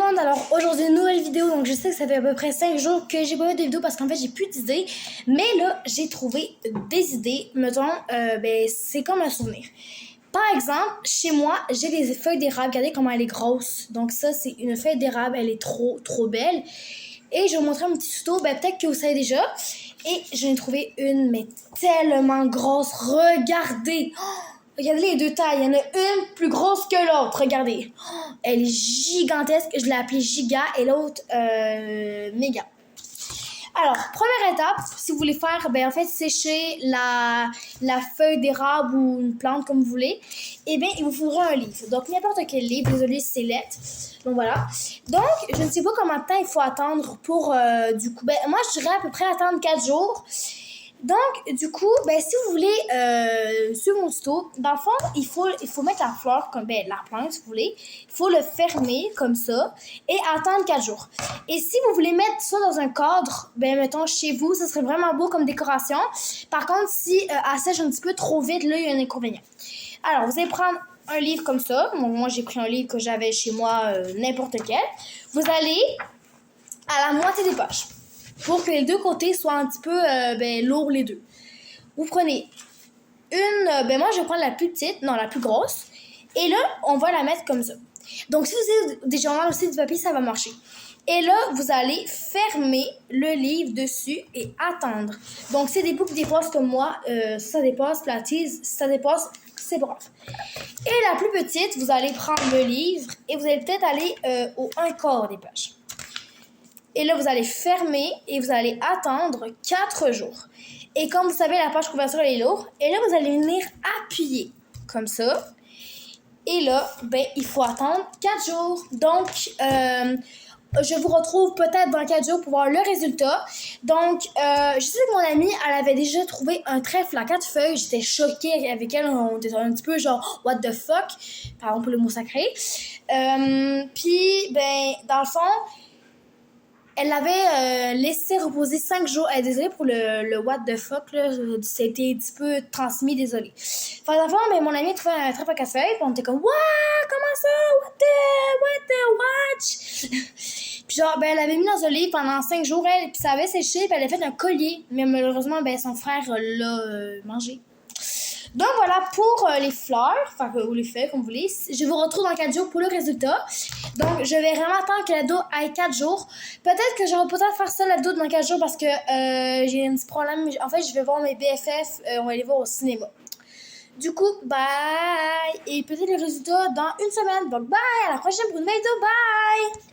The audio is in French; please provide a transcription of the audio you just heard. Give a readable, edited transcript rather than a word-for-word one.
monde, alors aujourd'hui une nouvelle vidéo, donc je sais que ça fait à peu près 5 jours que j'ai pas fait de vidéo parce qu'en fait j'ai plus d'idées, mais là j'ai trouvé des idées, mettons, c'est comme un souvenir. Par exemple, chez moi, j'ai des feuilles d'érable, regardez comment elle est grosse, donc ça c'est une feuille d'érable, elle est trop belle, et je vais vous montrer un petit tuto, peut-être que vous savez déjà, et j'en ai trouvé une, mais tellement grosse, regardez! Regardez les deux tailles. Il y en a une plus grosse que l'autre. Regardez. Elle est gigantesque. Je l'ai appelée Giga et l'autre Méga. Alors, première étape, si vous voulez faire, en fait, sécher la feuille d'érable ou une plante comme vous voulez, il vous faudra un livre. Donc, n'importe quel livre. Désolé si c'est lettre. Donc, voilà. Donc, je ne sais pas combien de temps il faut attendre pour, du coup, moi, je dirais à peu près attendre 4 jours. Donc, du coup, si vous voulez suivre mon tuto, dans le fond, il faut mettre la fleur, comme la plante, si vous voulez. Il faut le fermer comme ça et attendre 4 jours. Et si vous voulez mettre ça dans un cadre, mettons chez vous, ça serait vraiment beau comme décoration. Par contre, si elle sèche un petit peu trop vite, là, il y a un inconvénient. Alors, vous allez prendre un livre comme ça. Bon, moi, j'ai pris un livre que j'avais chez moi, n'importe quel. Vous allez à la moitié des pages, pour que les deux côtés soient un petit peu lourds les deux. Vous prenez une, moi je vais prendre la plus petite, non la plus grosse, et là on va la mettre comme ça. Donc si vous avez des journaux aussi du papier, ça va marcher. Et là, vous allez fermer le livre dessus et attendre. Donc, si des bouts qui dépassent comme moi, ça dépasse, la tease, ça dépasse, c'est pas grave. Et la plus petite, vous allez prendre le livre et vous allez peut-être aller au un quart des pages. Et là, vous allez fermer et vous allez attendre 4 jours. Et comme vous savez, la page couverture, elle est lourde. Et là, vous allez venir appuyer comme ça. Et là, il faut attendre 4 jours. Donc, je vous retrouve peut-être dans 4 jours pour voir le résultat. Donc, je sais que mon amie, elle avait déjà trouvé un trèfle à 4 feuilles. J'étais choquée avec elle. On était un petit peu genre, what the fuck? Pardon pour le mot sacré. Puis, dans le fond, elle l'avait laissé reposer 5 jours. Elle est désolée pour le what the fuck, là. C'était un petit peu transmis, désolée. Enfin, d'enfant, mon ami a trouvé un trèfle à 4 feuilles, puis on était comme, what? Comment ça? What the watch? Puis genre, elle l'avait mis dans un livre pendant 5 jours, elle, puis ça avait séché, puis elle a fait un collier. Mais malheureusement, son frère l'a mangé. Donc voilà pour les fleurs, ou les feuilles comme vous voulez. Je vous retrouve dans 4 jours pour le résultat. Donc je vais vraiment attendre que la vidéo aille 4 jours. Peut-être que j'aurai peut-être faire ça la vidéo dans 4 jours parce que j'ai un petit problème. En fait, je vais voir mes BFF, on va aller voir au cinéma. Du coup, bye! Et peut-être le résultat dans une semaine. Donc bye! À la prochaine pour une nouvelle vidéo. Bye!